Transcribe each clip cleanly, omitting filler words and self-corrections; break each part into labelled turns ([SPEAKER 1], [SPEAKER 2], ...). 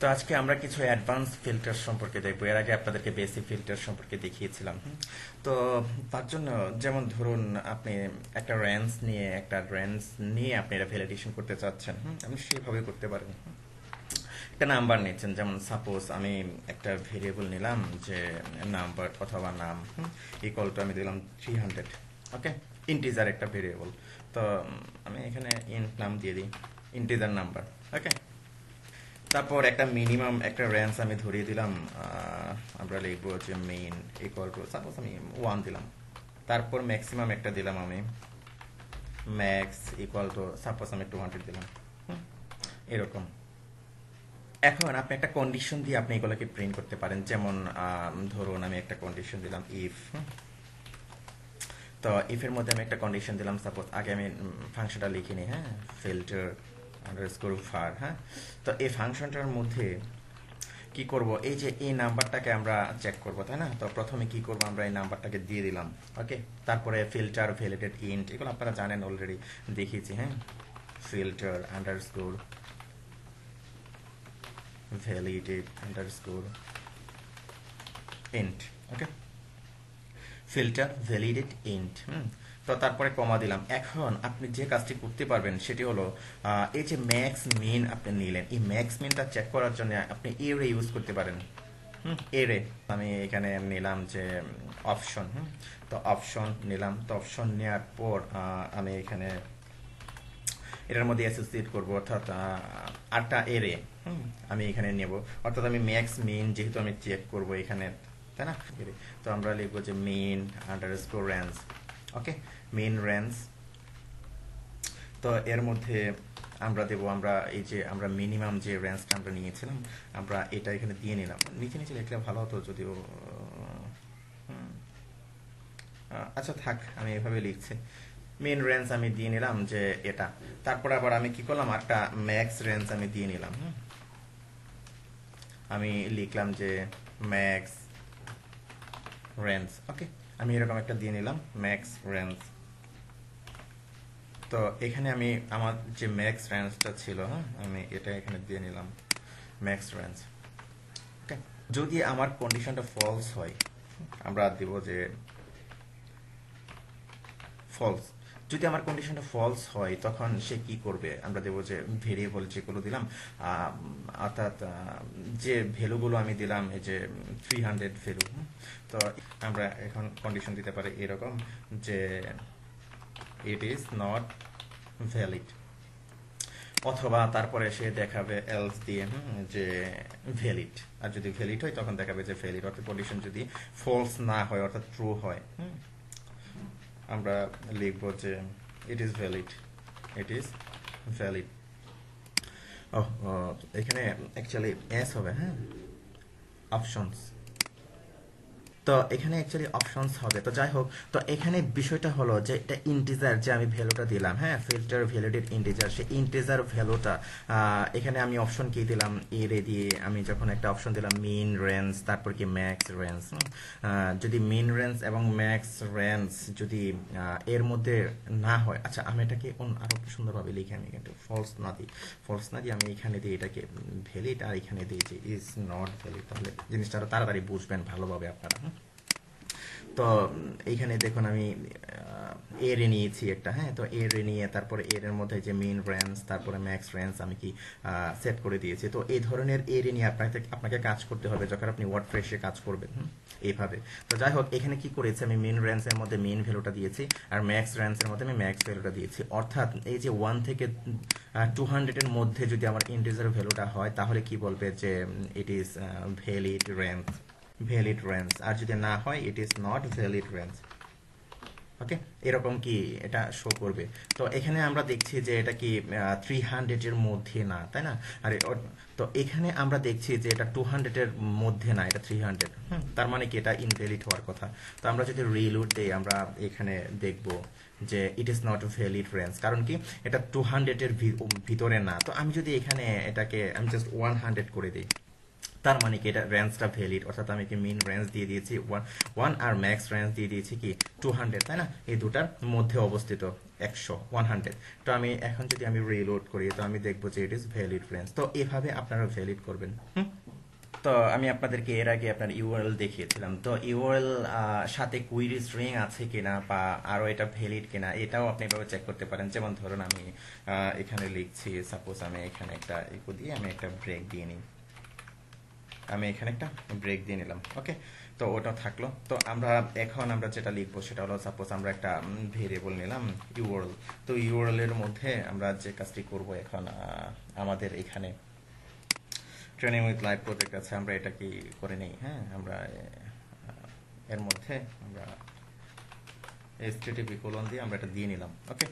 [SPEAKER 1] তো আজকে আমরা কিছু অ্যাডভান্স ফিল্টার সম্পর্কে দেখবো। এর আগে আপনাদেরকে বেসিক ফিল্টার সম্পর্কে দেখিয়েছিলাম। তো তার জন্য যেমন ধরুন আপনি একটা রেঞ্জ নিয়ে আপনি এটা ভ্যালিডেশন করতে চাচ্ছেন, আপনি সেভাবে করতে পারেন। একটা নাম্বার নিচ্ছেন, যেমন সাপোজ আমি একটা ভেরিয়েবল নিলাম যে নাম্বার অথবা নাম, ইকুয়াল টু আমি দিলাম 300। ওকে, ইন্টিজার একটা ভেরিয়েবল। তো আমি এখানে ইন্ট নাম দিয়ে দিই, ইন্টিজার নাম্বার। ওকে, তারপর একটা মিনিমাম একটা রেঞ্জ আমি ধরিয়ে দিলাম। আমরা লিখবো যে মেইন ইকুয়াল টু সাপোজ আমি 1 দিলাম। তারপর ম্যাক্সিমাম একটা দিলাম আমি, ম্যাক্স ইকুয়াল টু সাপোজ আমি 200 দিলাম। এরকম। এখন আপনি একটা কন্ডিশন দিয়ে আপনি এগুলোকে প্রিন্ট করতে পারেন। যেমন ধরুন আমি একটা কন্ডিশন দিলাম ইফ। তো ইফের মধ্যে আমি একটা কন্ডিশন দিলাম, সাপোজ আগে আমি ফাংশনটা লিখে নিই, হ্যাঁ, ফিল্টার আন্ডারস্কোর var। হ্যাঁ, তো এই ফাংশনটার মধ্যে কি করব, এই যে এই নাম্বারটাকে আমরা চেক করব, তাই না? তো প্রথমে কি করব, আমরা এই নাম্বারটাকে দিয়ে দিলাম। ওকে, তারপরে ফিল্টার ভ্যালিডেট ইন্ট, এগুলো আপনারা জানেন, অলরেডি দেখিয়েছি। হ্যাঁ, filter underscore validate underscore int. Okay, filter validate int. তো তারপরে কমা দিলাম। এখন আপনি যে কাজটি করতে পারবেন সেটি হলো, এই যে ম্যাক্স মিন আপনি নিলেন, এই ম্যাক্স মিনটা চেক করার জন্য আপনি এরে ইউজ করতে পারেন। এরে আমি এখানে নিলাম যে অপশন। তো অপশন নিলাম। তো অপশন নেওয়ার পর আমি এখানে এটার মধ্যে অ্যাসোসিয়েট করবো, অর্থাৎ আটটা এরে আমি এখানে নেব। অর্থাৎ আমি ম্যাক্স মিন যেহেতু আমি চেক করব এখানে, তাই না? তো আমরা লিখবো যে মেইন আন্ডারস্কোর রেঞ্জ। ওকে, মেইন রেঞ্জ। তো এর মধ্যে আমরা দেবো, আমরা এই যে আমরা মিনিমাম যে রেঞ্জটা আমরা নিয়েছিলাম, আমরা এটা এখানে দিয়ে নিলাম। নিচে নিচে লিখলে ভালো হতো যদিও, আচ্ছা থাক, আমি এভাবে লিখছি। মেইন রেঞ্জ আমি দিয়ে নিলাম যে এটা। তারপর আবার আমি কি করলাম, একটা ম্যাক্স রেঞ্জ আমি দিয়ে নিলাম। আমি লিখলাম যে ম্যাক্স রেঞ্জ। ওকে, আমি এরকম একটা দিয়ে নিলাম ম্যাক্স রেঞ্জ। তো এখানে আমি আমার যে ম্যাক্স রেঞ্জটা ছিল, আমি এটা এখানে দিয়ে নিলাম ম্যাক্স রেঞ্জ। ওকে, যদি আমার কন্ডিশনটা ফলস হয় আমরা দেব যে ফলস। যদি আমার কন্ডিশনটা ফলস হয় তখন সে কি করবে, আমরা দেবো যে ভেরিয়েবল যেগুলো দিলাম, অর্থাৎ যে ভ্যালুগুলো আমি দিলাম, এই যে 300 ভ্যালু। তো আমরা এখন কন্ডিশন দিতে পারি এরকম যে ইট ইজ নট ভ্যালিড, অথবা তারপরে সে দেখাবে এলস দিয়ে যে ভ্যালিড। আর যদি ভ্যালিড হয় তখন দেখাবে যে ভ্যালিড। অর্থাৎ কন্ডিশন যদি ফলস না হয়, অর্থাৎ ট্রু হয়, আমরা লিখবো যে it is valid, it is valid. এখানে অ্যাকচুয়ালি এস হবে, হ্যাঁ, অপশনস। তো এখানে অ্যাকচুয়ালি অপশনস হবে। তো যাই হোক, তো এখানে বিষয়টা হলো যে এটা ইন্টিজার যে আমি ভ্যালুটা দিলাম, হ্যাঁ, ফিল্টার ভ্যালিডেট ইন্টিজার, সেই ইন্টিজার ভ্যালুটা এখানে আমি অপশন কি দিলাম, এরে দিয়ে আমি যখন একটা অপশন দিলাম মিন রেঞ্জ, তারপর কি ম্যাক্স রেঞ্জ। যদি মিন রেঞ্জ এবং ম্যাক্স রেঞ্জ যদি এর মধ্যে না হয়, আচ্ছা আমি এটাকে আরো সুন্দরভাবে লিখে, আমি কিন্তু ফলস না দিই, আমি এখানে দিই এটাকে ভ্যালিড, আর এখানে দিই যে ইজ নট ভ্যালিড। তাহলে জিনিসটা আরো তাড়াতাড়ি বুঝবেন ভালোভাবে আপনারা। তো এইখানে দেখুন আমি এরে নিয়েছি একটা, হ্যাঁ, তো এরে নিয়ে তারপরে এর মধ্যে যে মেইন রেঞ্জ তারপরে ম্যাক্স রেঞ্জ আমি কি সেট করে দিয়েছি। তো এই ধরনের এরে নিয়ে আপনাকে কাজ করতে হবে যখন আপনি ওয়ার্ডপ্রেসে কাজ করবেন, এইভাবে। তো যাই হোক, এখানে কি করেছি, আমি মেইন রেঞ্জের মধ্যে মেইন ভ্যালুটা দিয়েছি, আর ম্যাক্স রেঞ্জের মধ্যে আমি ম্যাক্স ভ্যালুটা দিয়েছি। অর্থাৎ এই যে 1 থেকে 200 এর মধ্যে যদি আমার ইন্টিজার ভ্যালুটা হয় তাহলে কি বলবে যে it is valid range, valid range. আর যদি না হয় it is not valid range. Okay, এরকম কি এটা শো করবে। তো এখানে আমরা দেখছি যে এটা কি 300 এর মধ্যে না, তাই না? আর তো এখানে আমরা দেখছি যে এটা 200 এর মধ্যে না, এটা 300। তার মানে কি এটা ইনভ্যালিড হওয়ার কথা। তো আমরা যদি রিলোড দেই আমরা এখানে দেখব যে it is not valid range, কারণ কি এটা 200 এর ভিতরে না। তো আমি যদি এখানে এটাকে আমি জাস্ট 100 করে দিই, তার মানে কি এটা রেঞ্জটা ভ্যালিড। অর্থাৎ আমি কি মিন রেঞ্জ দিয়ে দিয়েছি 1 আর ম্যাক্স রেঞ্জ দিয়ে দিয়েছি কি 200, তাই না? এই দুটার মধ্যে অবস্থিত। 100 100। তো আমি এখন যদি আমি রিলোড করি তো আমি দেখবো যে ইট ইজ ভ্যালিড ফ্রেন্ডস। তো এভাবে আপনারা ভ্যালিড করবেন। তো আমি আপনাদেরকে এর আগে আপনার ইউআরএল দেখিয়েছিলাম। তো ইউআরএল সাথে কুইরি স্ট্রিং আছে কিনা বা আরো এটা ভ্যালিড কিনা এটাও আপনি এভাবে চেক করতে পারেন। যেমন ধরুন আমি এখানে লিখছি, সাপোজ আমি এখানে একটা ইকো দিয়ে আমি একটা ব্রেক দিয়ে নিই, আমি এখানে একটা ব্রেক দিয়ে নিলাম। ওকে, তো ওটা থাকলো। তো এখন আমরা যেটা লিখবো সেটা হলো, সাপোজ আমরা একটা ভেরিয়েবল নিলাম ইউআরএল। তো ইউআরএল এর মধ্যে আমরা যে কাজটি করব এখন, আমাদের এখানে ট্রেনিং উইথ লাইভ প্রজেক্ট আছে, আমরা এটা কি করে নেই। হ্যাঁ, আমরা এর মধ্যে আমরা http দিয়ে আমরা এটা দিয়ে নিলাম। ওকে,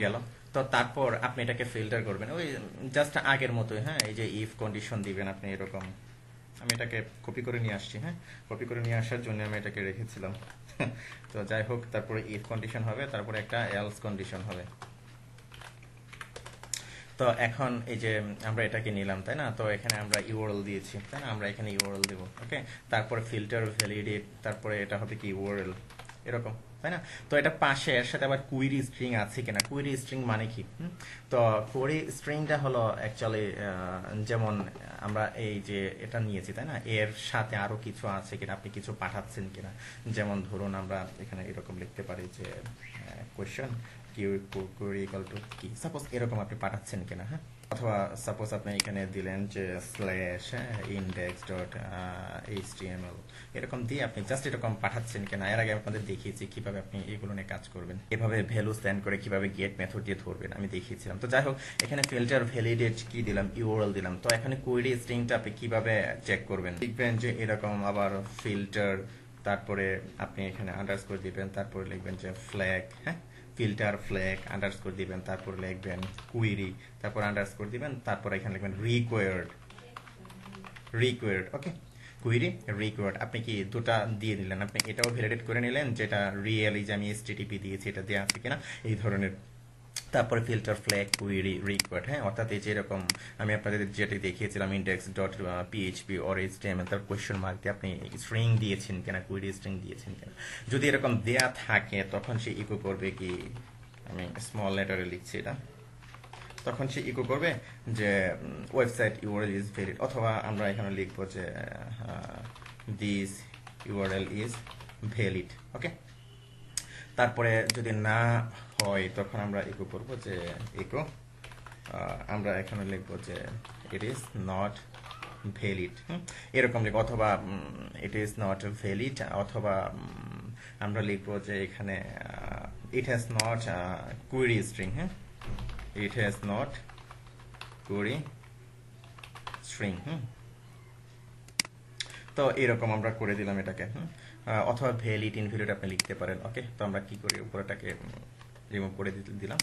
[SPEAKER 1] গেল। তো তারপর আপনি এটাকে ফিল্টার করবেন ওই জাস্ট আগের মতোই। হ্যাঁ, এই যে ইফ কন্ডিশন দিবেন আপনি এরকম। আমি এটাকে কপি করে নিয়ে আসছি। হ্যাঁ, কপি করে নিয়ে আসার জন্য আমি এটাকে রেখেছিলাম। তো যাই হোক, তারপরে ইফ কন্ডিশন হবে, তারপরে একটা এলস কন্ডিশন হবে। তো এখন এই যে আমরা এটাকে নিলাম, তাই না? তো এখানে আমরা ইউআরএল দিয়েছি, তাই না? আমরা এখানে ইউআরএল দেব। ওকে, তারপরে ফিল্টার ভ্যালিডেট, তারপরে এটা হবে কি ইউআরএল এরকম, তাই না? তো এটা পাশে এর সাথে আবার কুইরি স্ট্রিং আছে কিনা। কুইরি স্ট্রিং মানে কি? তো কুইরি স্ট্রিংটা হলো অ্যাকচুয়ালি যেমন আমরা এই যে এটা নিয়েছি, তাই না? এর সাথে আরো কিছু আছে কিনা, আপনি কিছু পাঠাচ্ছেন কিনা। যেমন ধরুন আমরা এখানে এরকম লিখতে পারি যে কোয়েশ্চেন query equal to কি, সাপোজ এরকম আপনি পাঠাচ্ছেন কিনা। হ্যাঁ, অথবা সাপোজ আপনি এখানে দিলেন যে স্ল্যাশ index.html এরকম দিয়ে আপনি জাস্ট এরকম পাঠাচ্ছেন কিনা। এর আগে আপনাদের দেখিয়েছি কিভাবে আপনি এগুলো নিয়ে কাজ করবেন, এভাবে ভ্যালু স্ট্যান্ড করে কিভাবে গেট মেথড দিয়ে ধরবেন, আমি দেখিয়েছিলাম। তো যাই হোক, এখানে ফিল্টার ভ্যালিডেট কি দিলাম, ইউআরএল দিলাম। তো এখানে কোয়েরি স্ট্রিংটা আপনি কিভাবে চেক করবেন, লিখবেন যে এরকম আবার ফিল্টার, তারপরে আপনি এখানে আন্ডারস্কোর দিবেন, তারপরে লিখবেন যে ফ্ল্যাগ। হ্যাঁ, ফিল্টার ফ্ল্যাগ আন্ডারস্কোর দিবেন, তারপর লিখবেন কুইরি, তারপর আন্ডারস্কোর দিবেন, তারপর এখানে লিখবেন রিকোয়ার্ড। ওকে, কুইরি রিকোয়ার্ড আপনি কি দুটো দিয়ে দিলেন, আপনি এটাও ভ্যালিডেট করে নিলেন যেটা রিয়েলি যে আমি এসটিটিপি দিয়েছি এটা দেওয়া আছে কিনা এই ধরনের। তারপরে ফিল্টার ফ্ল্যাগ কুইরি রিকোয়ার্ড। হ্যাঁ, অর্থাৎ এই যেরকম আমি আপনাদের যেটি দেখিয়েছিলাম index.php or html তার কোয়েশ্চেন মার্ক দিয়ে আপনি স্ট্রিং দিয়েছেন কিনা, কুইরি স্ট্রিং দিয়েছেন কিনা। যদি এরকম দেয়া থাকে তখন সে ইকো করবে কি, আমি স্মল লেটারে লিখছি এটা, তখন সে ইকো করবে যে ওয়েবসাইট ইউআরএল ইজ ভ্যালিড, অথবা আমরা এখানে লিখবো যে দিস ইউআরএল ইজ ভ্যালিড। ওকে, তারপরে যদি না হয় তখন আমরা ইকো করব যে ইকো, আমরা এখানে লিখবো যে ইট ইজ নট ভ্যালিড এরকম লিখবো, অথবা ইট ইজ নট ভ্যালিড, অথবা আমরা লিখবো যে এখানে it has not query string. হ্যাঁ, it has not query string. তো এরকম আমরা করে দিলাম এটাকে। অথবা ভ্যালিড ইনভ্যালিড আপনি লিখতে পারেন। ওকে, তো আমরা কি করি, উপরেটাকে রিমুভ করে দিলাম,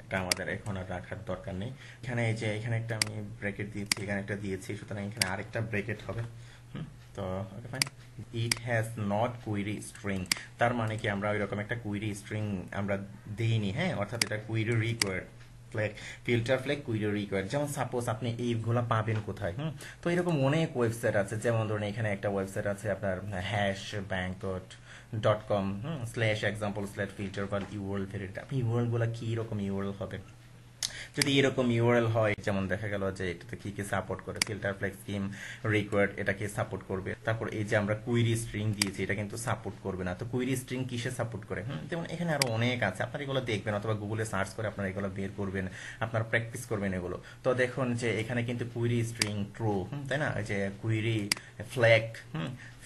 [SPEAKER 1] এটা আমাদের এখন আর রাখার দরকার নেই। এখানে এই যে এখানে একটা আমি ব্র্যাকেট দিয়েছি, এখানে একটা দিয়েছি, সুতরাং এখানে আরেকটা ব্র্যাকেট হবে। তো okay fine, it has not query string, তার মানে কি আমরা ওইরকম একটা কুইরি স্ট্রিং আমরা দেইনি। হ্যাঁ, অর্থাৎ এটা query required flag, filter flag, query required. যেমন সাপোজ আপনি এইগুলো পাবেন কোথায়? তো এরকম অনেক ওয়েবসাইট আছে। যেমন ধরুন এখানে একটা ওয়েবসাইট আছে আপনার hashbank.com /example/filter বা ইউআরএল ভ্যালিড। আপনি ইউআরএল গুলা কি রকম ইউআরএল হবে, যদি এরকম ইউআরএল হয়, যেমন দেখা গেল যে এটাতে কি কি সাপোর্ট করে, ফিল্টার ফ্ল্যাগ স্কিম রিকোয়ার্ড এটাকে সাপোর্ট করবে। তারপর এই যে আমরা কুইরি স্ট্রিং দিয়েছি এটা কিন্তু সাপোর্ট করবে না। তো কুইরি স্ট্রিং কিসে সাপোর্ট করে? যেমন এখানে আরো অনেক আছে, আপনারা এগুলো দেখবেন অথবা গুগলে সার্চ করে আপনারা এগুলো বের করবেন, আপনারা প্র্যাকটিস করবেন এগুলো। তো দেখুন যে এখানে কিন্তু কুইরি স্ট্রিং ট্রু, তাই না? এই যে query flag,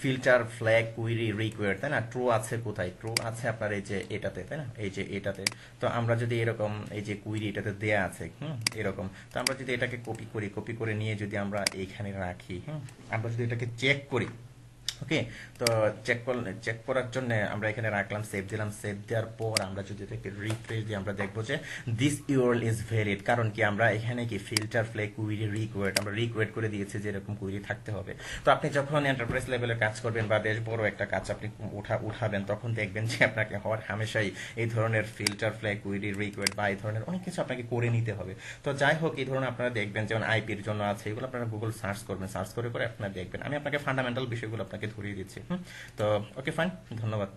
[SPEAKER 1] filter flag query required, তাই না? ট্রু আছে কোথায়? ট্রু আছে আপনার এই যে এটাতে, তাই না? এই যে এটাতে। তো আমরা যদি এরকম এই যে কুইরি এটাতে দেয়া আছে এরকম, তো আমরা যদি এটাকে কপি করে নিয়ে যদি আমরা এইখানে রাখি, আমরা যদি এটাকে চেক করি, ওকে, তো চেক করার জন্য আমরা এখানে রাখলাম, সেভ দিলাম। সেভ দেওয়ার পর আমরা যদি এটাকে রিফ্রেশ দিই আমরা দেখবো যে দিস ইউআরএল ইজ ভ্যালিড। কারণ কি আমরা এখানে কি ফিল্টার ফ্ল্যাগ কুইরি রিকোয়ার্ড আমরা রিকোয়ার্ড করে দিয়েছি যে এরকম কুইরি থাকতে হবে। তো আপনি যখন এন্টারপ্রাইজ লেভেলের কাজ করবেন বা বেশ বড় একটা কাজ আপনি উঠাবেন, তখন দেখবেন যে আপনাকে হওয়ার হামেশাই এই ধরনের ফিল্টার ফ্ল্যাগ কুইরি রিকোয়ার্ড বা এই ধরনের অনেক কিছু আপনাকে করে নিতে হবে। তো যাই হোক, এই ধরনের আপনারা দেখবেন যেমন আইপির জন্য আছে, এগুলো আপনারা গুগল সার্চ করবেন, সার্চ করে আপনারা দেখবেন। আমি আপনাকে ফান্ডামেন্টাল বিষয়গুলো আপনাকে ধরিয়ে দিচ্ছি। তো ওকে ফাইন, ধন্যবাদ।